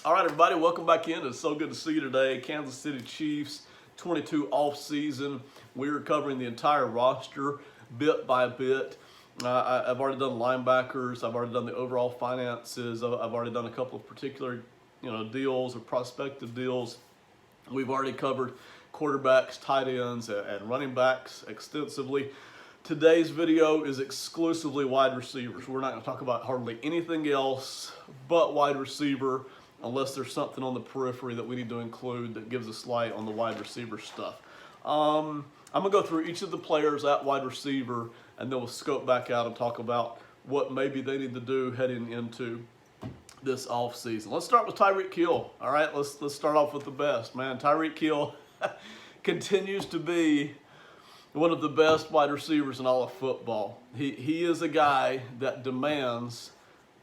All right, everybody, welcome back in. It's so good to see you today. Kansas City Chiefs 22 off-season. We're covering the entire roster bit by bit. I've already done linebackers. I've already done the overall finances. I've already done a couple of particular, deals or prospective deals. We've already covered quarterbacks, tight ends, and running backs extensively. Today's video is exclusively wide receivers. We're not going to talk about hardly anything else but wide receiver, unless there's something on the periphery that we need to include that gives us light on the wide receiver stuff. I'm going to go through each of the players at wide receiver, and then we'll scope back out and talk about what maybe they need to do heading into this offseason. Let's start with Tyrek Keel. All right, let's start off with the best. Man, Tyrek Keel continues to be one of the best wide receivers in all of football. He is a guy that demands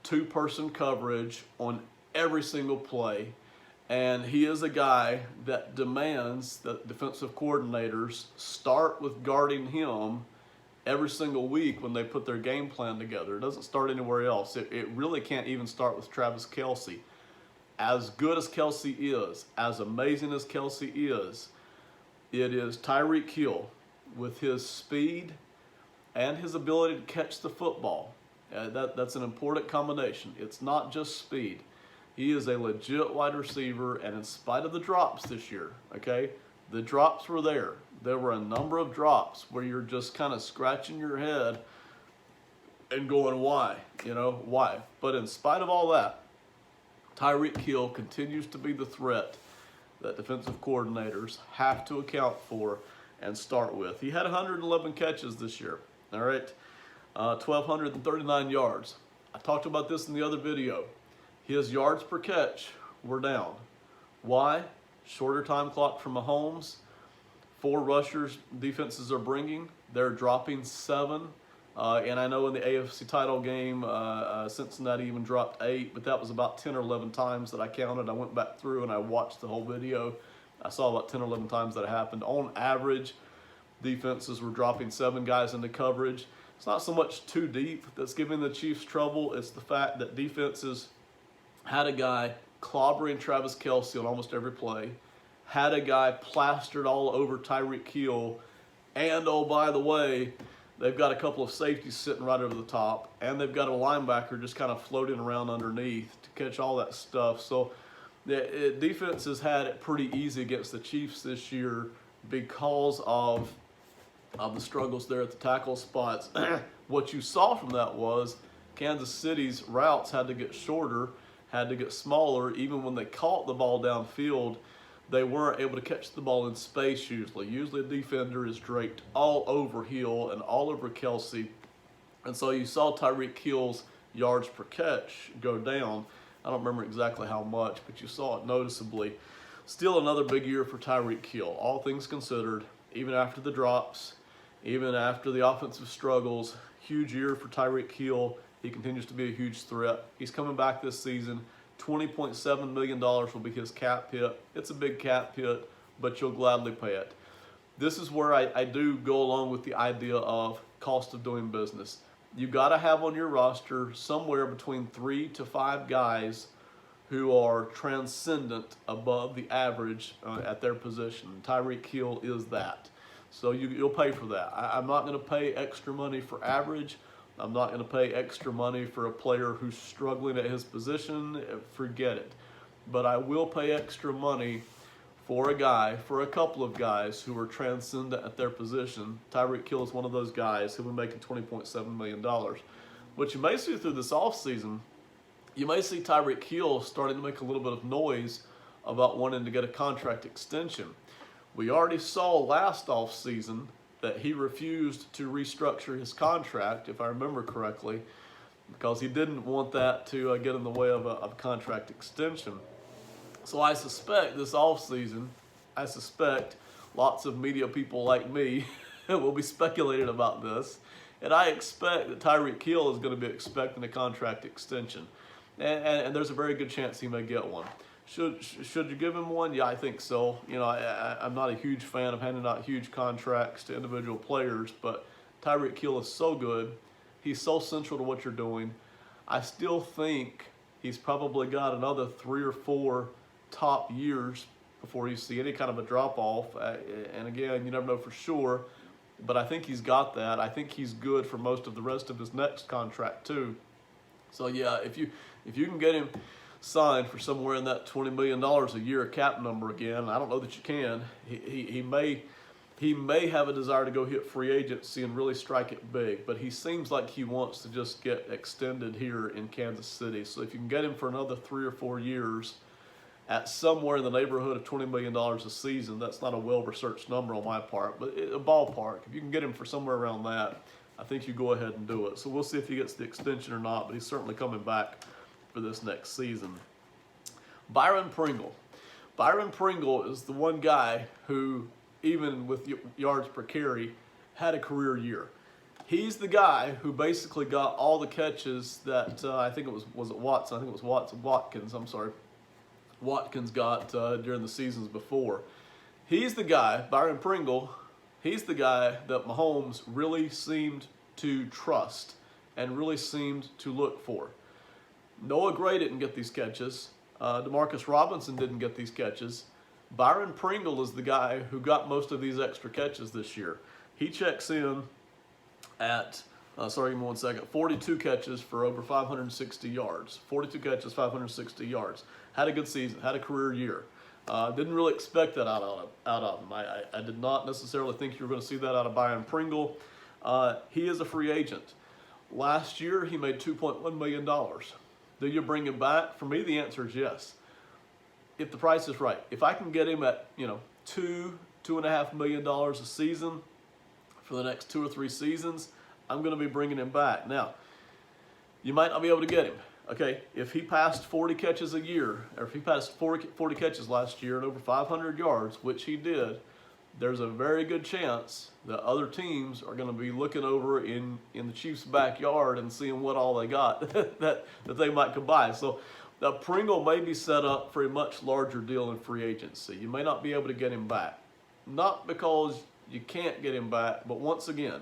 two-person coverage on every single play, and he is a guy that demands that defensive coordinators start with guarding him every single week when they put their game plan together. It doesn't start anywhere else. It really can't even start with Travis Kelce. As good as Kelce is, as amazing as Kelce is, it is Tyrek Hill with his speed and his ability to catch the football. That's an important combination. It's not just speed. He is a legit wide receiver, and in spite of the drops this year, okay, the drops were there. There were a number of drops where you're just kind of scratching your head and going, why? Why? But in spite of all that, Tyrek Hill continues to be the threat that defensive coordinators have to account for and start with. He had 111 catches this year, all right, 1,239 yards. I talked about this in the other video. His yards per catch were down. Why? Shorter time clock from Mahomes. 4 rushers defenses are bringing. They're dropping 7. And I know in the AFC title game, Cincinnati even dropped 8, but that was about 10 or 11 times that I counted. I went back through and I watched the whole video. I saw about 10 or 11 times that it happened. On average, defenses were dropping 7 guys into coverage. It's not so much too deep that's giving the Chiefs trouble. It's the fact that defenses had a guy clobbering Travis Kelce on almost every play, had a guy plastered all over Tyrek Hill, and oh, by the way, they've got a couple of safeties sitting right over the top, and they've got a linebacker just kind of floating around underneath to catch all that stuff. So the defense has had it pretty easy against the Chiefs this year because of the struggles there at the tackle spots. What you saw from that was Kansas City's routes had to get shorter, had to get smaller. Even when they caught the ball downfield, they weren't able to catch the ball in space usually. Usually a defender is draped all over Hill and all over Kelce. And so you saw Tyrek Hill's yards per catch go down. I don't remember exactly how much, but you saw it noticeably. Still another big year for Tyrek Hill, all things considered, even after the drops, even after the offensive struggles. Huge year for Tyrek Hill. He continues to be a huge threat. He's coming back this season. $20.7 million will be his cap hit. It's a big cap hit, but you'll gladly pay it. This is where I do go along with the idea of cost of doing business. You got to have on your roster somewhere between 3 to 5 guys who are transcendent above the average at their position. Tyrek Hill is that. So you'll pay for that. I'm not going to pay extra money for average. I'm not going to pay extra money for a player who's struggling at his position. Forget it. But I will pay extra money for a couple of guys who are transcendent at their position. Tyrek Hill is one of those guys who will be making $20.7 million. What you may see through this offseason, you may see Tyrek Hill starting to make a little bit of noise about wanting to get a contract extension. We already saw last offseason that he refused to restructure his contract, if I remember correctly, because he didn't want that to get in the way of a contract extension. So I suspect this offseason, lots of media people like me will be speculating about this, and I expect that Tyrek Hill is going to be expecting a contract extension, and there's a very good chance he may get one. Should you give him one? Yeah, I think so. I'm not a huge fan of handing out huge contracts to individual players, but Tyrek Hill is so good. He's so central to what you're doing. I still think he's probably got another 3 or 4 top years before you see any kind of a drop-off. And again, you never know for sure, but I think he's got that. I think he's good for most of the rest of his next contract too. So yeah, if you can get him signed for somewhere in that $20 million a year cap number again, I don't know that you can. He may have a desire to go hit free agency and really strike it big, but he seems like he wants to just get extended here in Kansas City. So if you can get him for another 3 or 4 years at somewhere in the neighborhood of $20 million a season, that's not a well-researched number on my part, but a ballpark. If you can get him for somewhere around that, I think you go ahead and do it. So we'll see if he gets the extension or not, but he's certainly coming back for this next season. Byron Pringle. Byron Pringle is the one guy who, even with yards per carry, had a career year. He's the guy who basically got all the catches that I think it was it Watson? I think it was Watkins. I'm sorry. Watkins got during the seasons before. He's the guy, Byron Pringle, he's the guy that Mahomes really seemed to trust and really seemed to look for. Noah Gray didn't get these catches. Demarcus Robinson didn't get these catches. Byron Pringle is the guy who got most of these extra catches this year. He checks in at, sorry, give me 1 second, 42 catches for over 560 yards. 42 catches, 560 yards. Had a good season, had a career year. Didn't really expect that out of him. I did not necessarily think you were going to see that out of Byron Pringle. He is a free agent. Last year, he made $2.1 million. Do you bring him back? For me, the answer is yes. If the price is right. If I can get him at, $2.5 million a season for the next 2 or 3 seasons, I'm going to be bringing him back. Now, you might not be able to get him. Okay, if he passed 40 catches a year, or if he passed 40 catches last year and over 500 yards, which he did, there's a very good chance that other teams are going to be looking over in the Chiefs' backyard and seeing what all they got that they might come by. So Pringle may be set up for a much larger deal in free agency. You may not be able to get him back. Not because you can't get him back, but once again,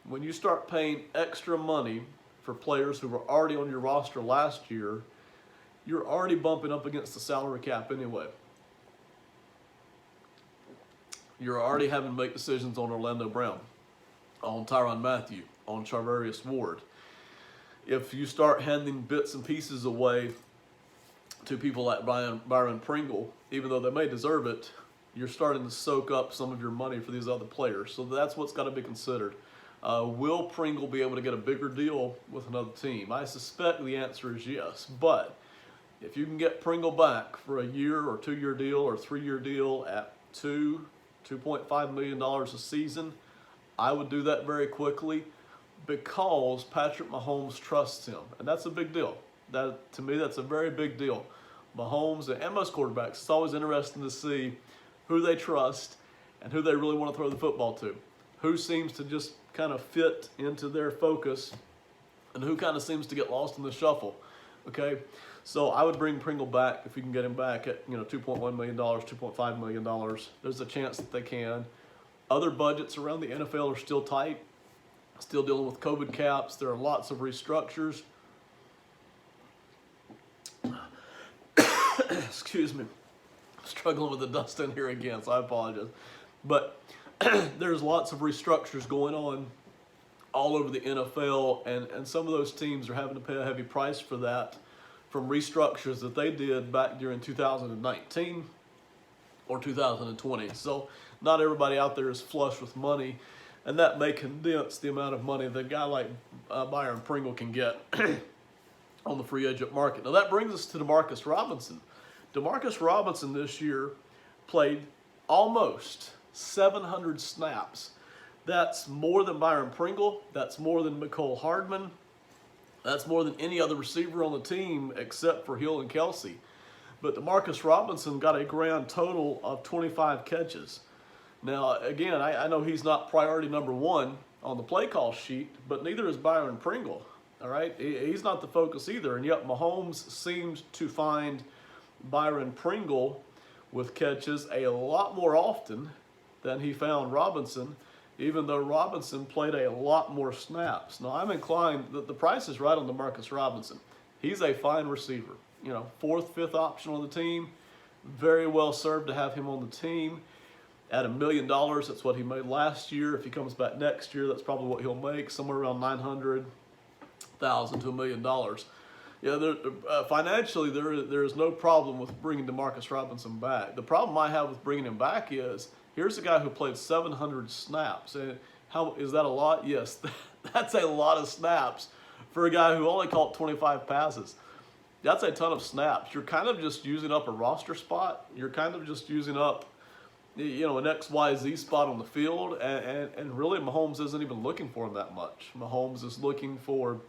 when you start paying extra money for players who were already on your roster last year, you're already bumping up against the salary cap anyway. You're already having to make decisions on Orlando Brown, on Tyrann Mathieu, on Charvarius Ward. If you start handing bits and pieces away to people like Byron Pringle, even though they may deserve it, you're starting to soak up some of your money for these other players. So that's what's got to be considered. Will Pringle be able to get a bigger deal with another team? I suspect the answer is yes. But if you can get Pringle back for a year or 2-year deal or 3-year deal at $2.5 million a season, I would do that very quickly because Patrick Mahomes trusts him. And that's a big deal. That, to me, that's a very big deal. Mahomes and most quarterbacks, it's always interesting to see who they trust and who they really want to throw the football to. Who seems to just kind of fit into their focus and who kind of seems to get lost in the shuffle. Okay, so I would bring Pringle back if you can get him back at $2.1 million, $2.5 million. There's a chance that they can. Other budgets around the NFL are still tight, still dealing with COVID caps. There are lots of restructures. Excuse me, struggling with the dust in here again, so I apologize. But there's lots of restructures going on all over the NFL, and some of those teams are having to pay a heavy price for that from restructures that they did back during 2019 or 2020. So not everybody out there is flush with money, and that may condense the amount of money that a guy like Byron Pringle can get on the free agent market. Now that brings us to Demarcus Robinson. Demarcus Robinson this year played almost 700 snaps. That's more than Byron Pringle. That's more than Nicole Hardman. That's more than any other receiver on the team except for Hill and Kelsey. But Demarcus Robinson got a grand total of 25 catches. Now, again, I know he's not priority number 1 on the play call sheet, but neither is Byron Pringle. All right, he's not the focus either. And yet Mahomes seemed to find Byron Pringle with catches a lot more often than he found Robinson, even though Robinson played a lot more snaps. Now, I'm inclined that the price is right on Demarcus Robinson. He's a fine receiver. You know, fourth, fifth option on the team. Very well served to have him on the team. At $1 million, that's what he made last year. If he comes back next year, that's probably what he'll make, somewhere around $900,000 to $1 million. Yeah, financially, there is no problem with bringing Demarcus Robinson back. The problem I have with bringing him back is, here's a guy who played 700 snaps. And how is that a lot? Yes, that's a lot of snaps for a guy who only caught 25 passes. That's a ton of snaps. You're kind of just using up a roster spot. You're kind of just using up, you know, an XYZ spot on the field, and really Mahomes isn't even looking for him that much. Mahomes is looking for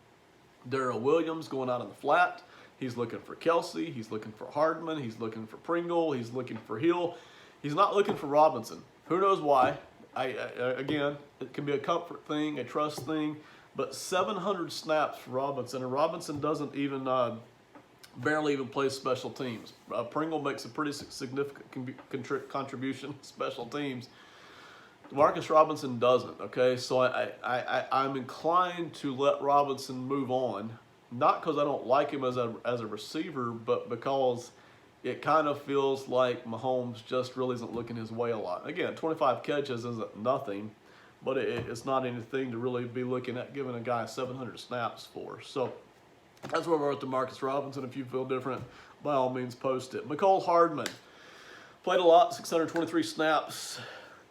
Darrell Williams going out in the flat. He's looking for Kelsey. He's looking for Hardman. He's looking for Pringle. He's looking for Hill. He's not looking for Robinson. Who knows why? Again, it can be a comfort thing, a trust thing, but 700 snaps for Robinson, and Robinson doesn't even barely even plays special teams. Pringle makes a pretty significant contribution to special teams. Demarcus Robinson doesn't, okay? So I'm inclined to let Robinson move on, not because I don't like him as a receiver, but because it kind of feels like Mahomes just really isn't looking his way a lot. Again, 25 catches isn't nothing, but it's not anything to really be looking at giving a guy 700 snaps for. So that's where we're at Demarcus Robinson. If you feel different, by all means, post it. Nicole Hardman played a lot, 623 snaps.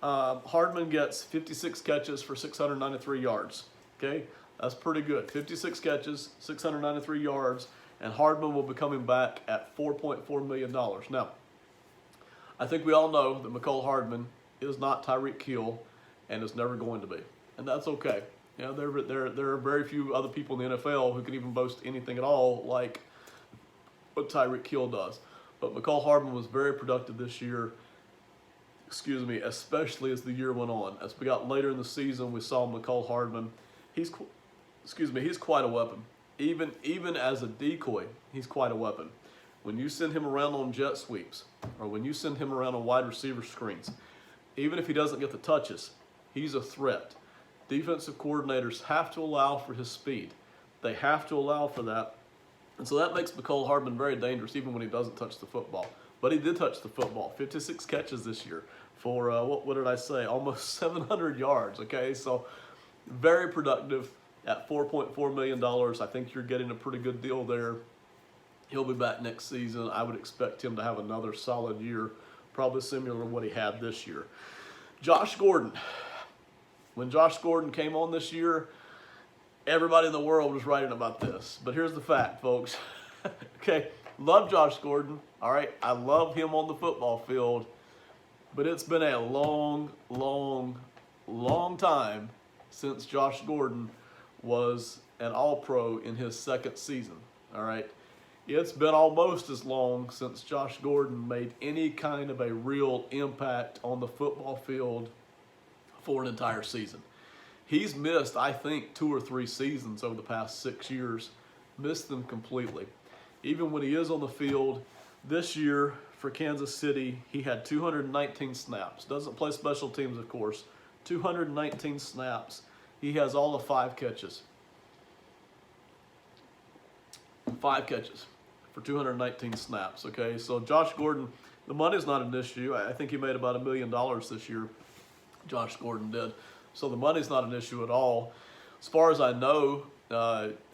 Hardman gets 56 catches for 693 yards. Okay, that's pretty good. 56 catches, 693 yards, and Hardman will be coming back at $4.4 million. Now, I think we all know that Nicole Hardman is not Tyrek Keel and is never going to be, and that's okay. You know, there are very few other people in the NFL who can even boast anything at all like what Tyrek Keel does. But Nicole Hardman was very productive this year. Especially as the year went on. As we got later in the season, we saw Nicole Hardman. He's quite a weapon. Even as a decoy, he's quite a weapon. When you send him around on jet sweeps, or when you send him around on wide receiver screens, even if he doesn't get the touches, he's a threat. Defensive coordinators have to allow for his speed. They have to allow for that. And so that makes Nicole Hardman very dangerous, even when he doesn't touch the football. But he did touch the football, 56 catches this year for, what did I say, almost 700 yards, okay? So very productive at $4.4 million. I think you're getting a pretty good deal there. He'll be back next season. I would expect him to have another solid year, probably similar to what he had this year. Josh Gordon. When Josh Gordon came on this year, everybody in the world was writing about this. But here's the fact, folks. Okay, love Josh Gordon, all right? I love him on the football field. But it's been a long, long, long time since Josh Gordon was an All-Pro in his second season, all right? It's been almost as long since Josh Gordon made any kind of a real impact on the football field for an entire season. He's missed, I think, 2 or 3 seasons over the past 6 years. Missed them completely. Even when he is on the field, this year for Kansas City, he had 219 snaps. Doesn't play special teams, of course. 219 snaps. He has all of 5 catches. 5 catches for 219 snaps, okay? So Josh Gordon, the money's not an issue. I think he made about $1 million this year. Josh Gordon did. So the money's not an issue at all. As far as I know,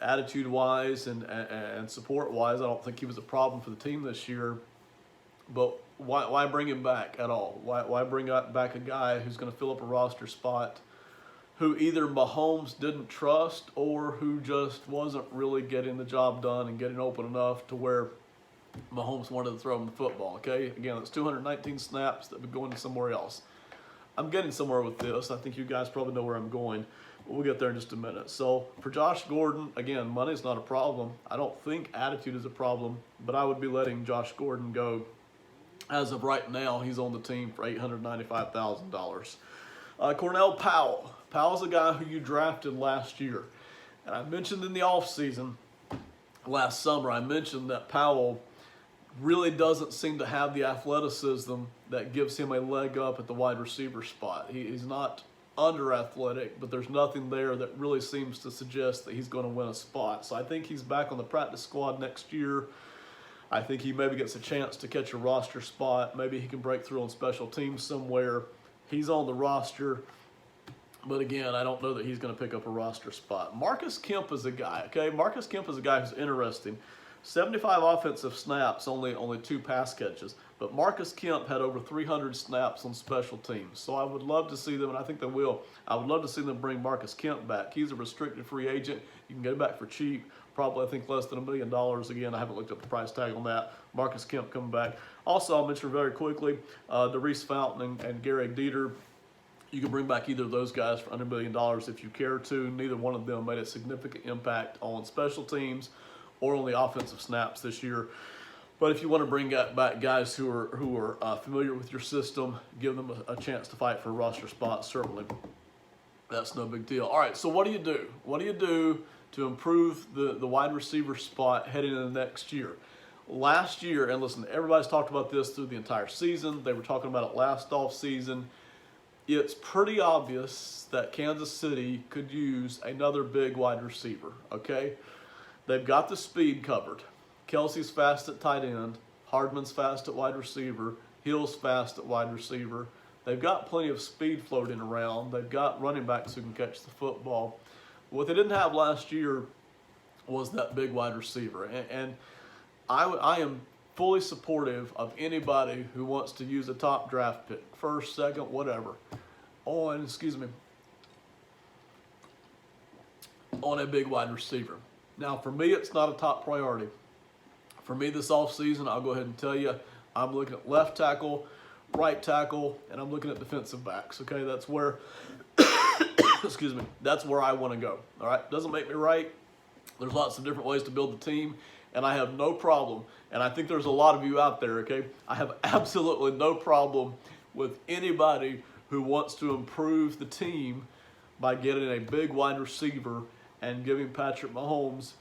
attitude-wise and support-wise, I don't think he was a problem for the team this year. But why bring him back at all? Why bring back a guy who's going to fill up a roster spot who either Mahomes didn't trust or who just wasn't really getting the job done and getting open enough to where Mahomes wanted to throw him the football, okay? Again, it's 219 snaps that would go into somewhere else. I'm getting somewhere with this. I think you guys probably know where I'm going. But we'll get there in just a minute. So for Josh Gordon, again, money's not a problem. I don't think attitude is a problem, but I would be letting Josh Gordon go. As of right now, he's on the team for $895,000. Cornell Powell. Powell's a guy who you drafted last year. And I mentioned in the offseason, last summer, I mentioned that Powell really doesn't seem to have the athleticism that gives him a leg up at the wide receiver spot. He's not under athletic, but there's nothing there that really seems to suggest that he's going to win a spot. So I think he's back on the practice squad next year. I think he maybe gets a chance to catch a roster spot. Maybe he can break through on special teams somewhere. He's on the roster, but again, I don't know that he's going to pick up a roster spot. Marcus Kemp is a guy, okay? Marcus Kemp is a guy who's interesting. 75 offensive snaps, only 2 pass catches. But Marcus Kemp had over 300 snaps on special teams. So I would love to see them, and I think they will. I would love to see them bring Marcus Kemp back. He's a restricted free agent. You can get him back for cheap. Probably, I think, less than $1 million. Again, I haven't looked up the price tag on that. Marcus Kemp coming back. Also, I'll mention very quickly, Darice Fountain and Garrett Dieter. You can bring back either of those guys for under $1 million if you care to. Neither one of them made a significant impact on special teams or on the offensive snaps this year. But if you want to bring back guys who are familiar with your system, give them a chance to fight for a roster spot, certainly that's no big deal. All right, so what do you do? What do you do to improve the wide receiver spot heading into next year? Last year, and listen, everybody's talked about this through the entire season. They were talking about it last offseason. It's pretty obvious that Kansas City could use another big wide receiver, okay? They've got the speed covered. Kelsey's fast at tight end. Hardman's fast at wide receiver. Hill's fast at wide receiver. They've got plenty of speed floating around. They've got running backs who can catch the football. What they didn't have last year was that big wide receiver. And I am fully supportive of anybody who wants to use a top draft pick, first, second, whatever, on a big wide receiver. Now, for me, it's not a top priority. For me this offseason, I'll go ahead and tell you, I'm looking at left tackle, right tackle, and I'm looking at defensive backs, okay? That's where, excuse me, that's where I want to go, all right? Doesn't make me right. There's lots of different ways to build the team, and I have no problem, and I think there's a lot of you out there, okay? I have absolutely no problem with anybody who wants to improve the team by getting a big wide receiver and giving Patrick Mahomes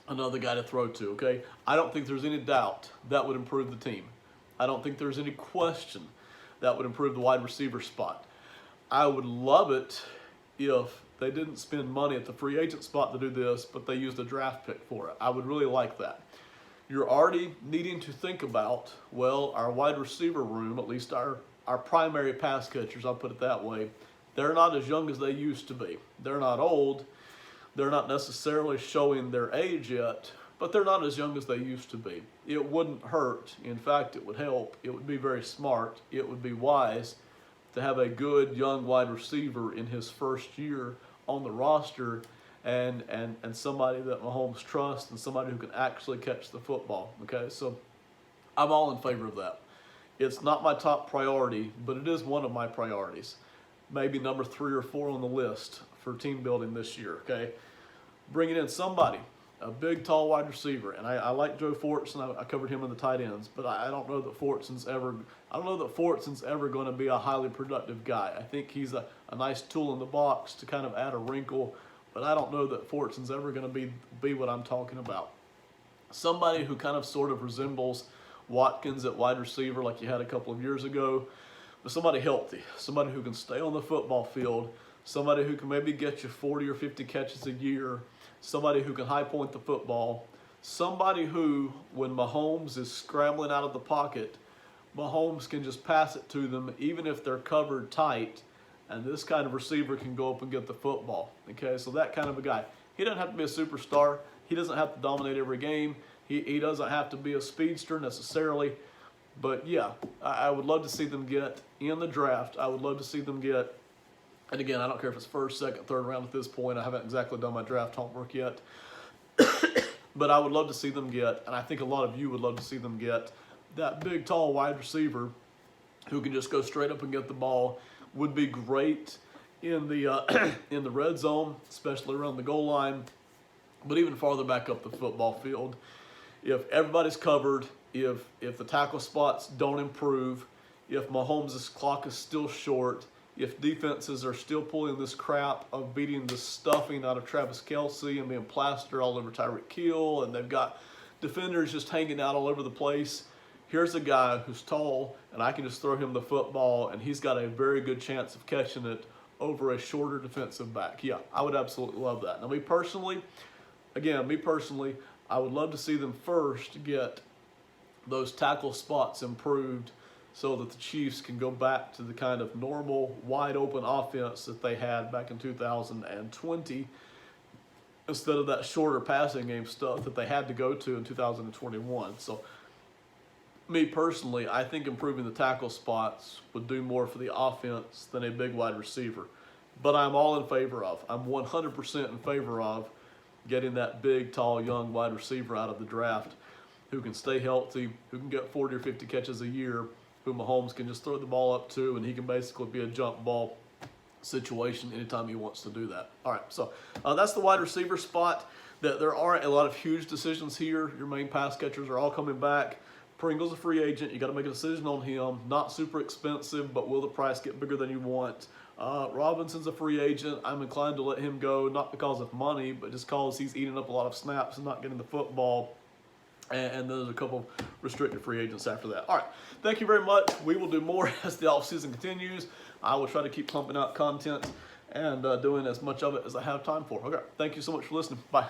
another guy to throw to, okay? I don't think there's any doubt that would improve the team. I don't think there's any question that would improve the wide receiver spot. I would love it if they didn't spend money at the free agent spot to do this, but they used a draft pick for it. I would really like that. You're already needing to think about, well, our wide receiver room, at least our primary pass catchers, I'll put it that way, they're not as young as they used to be. They're not old. They're not necessarily showing their age yet, but they're not as young as they used to be. It wouldn't hurt. In fact, it would help. It would be very smart. It would be wise to have a good young wide receiver in his first year on the roster and somebody that Mahomes trusts and somebody who can actually catch the football, okay? So I'm all in favor of that. It's not my top priority, but it is one of my priorities. Maybe number 3 or 4 on the list for team building this year, okay? Bringing in somebody, a big, tall wide receiver, and I like Joe Fortson. I covered him in the tight ends, but I don't know that Fortson's ever going to be a highly productive guy. I think he's a nice tool in the box to kind of add a wrinkle, but I don't know that Fortson's ever going to be what I'm talking about. Somebody who kind of sort of resembles Watkins at wide receiver like you had a couple of years ago, but somebody healthy, somebody who can stay on the football field, somebody who can maybe get you 40 or 50 catches a year, somebody who can high point the football, somebody who, when Mahomes is scrambling out of the pocket, Mahomes can just pass it to them even if they're covered tight, and this kind of receiver can go up and get the football, okay? So that kind of a guy. He doesn't have to be a superstar. He doesn't have to dominate every game. He doesn't have to be a speedster necessarily. But yeah, I would love to see them get in the draft. I would love to see them get, and again, I don't care if it's first, second, third round at this point. I haven't exactly done my draft homework yet. But I would love to see them get, and I think a lot of you would love to see them get, that big, tall wide receiver who can just go straight up and get the ball. Would be great in the in the red zone, especially around the goal line, but even farther back up the football field. If everybody's covered, if the tackle spots don't improve, if Mahomes' clock is still short, if defenses are still pulling this crap of beating the stuffing out of Travis Kelce and being plastered all over Tyrek Keel, and they've got defenders just hanging out all over the place, here's a guy who's tall, and I can just throw him the football, and he's got a very good chance of catching it over a shorter defensive back. Yeah, I would absolutely love that. Now, me personally, I would love to see them first get those tackle spots improved so that the Chiefs can go back to the kind of normal, wide open offense that they had back in 2020 instead of that shorter passing game stuff that they had to go to in 2021. So, me personally, I think improving the tackle spots would do more for the offense than a big wide receiver. But I'm all in favor of. I'm 100% in favor of getting that big, tall, young wide receiver out of the draft who can stay healthy, who can get 40 or 50 catches a year, who Mahomes can just throw the ball up to, and he can basically be a jump ball situation anytime he wants to do that. All right, so that's the wide receiver spot. There aren't a lot of huge decisions here. Your main pass catchers are all coming back. Pringle's a free agent. You got to make a decision on him. Not super expensive, but will the price get bigger than you want? Robinson's a free agent. I'm inclined to let him go, not because of money, but just because he's eating up a lot of snaps and not getting the football. And then there's a couple of restricted free agents after that. All right, thank you very much. We will do more as the offseason continues. I will try to keep pumping out content and doing as much of it as I have time for. Okay, thank you so much for listening. Bye.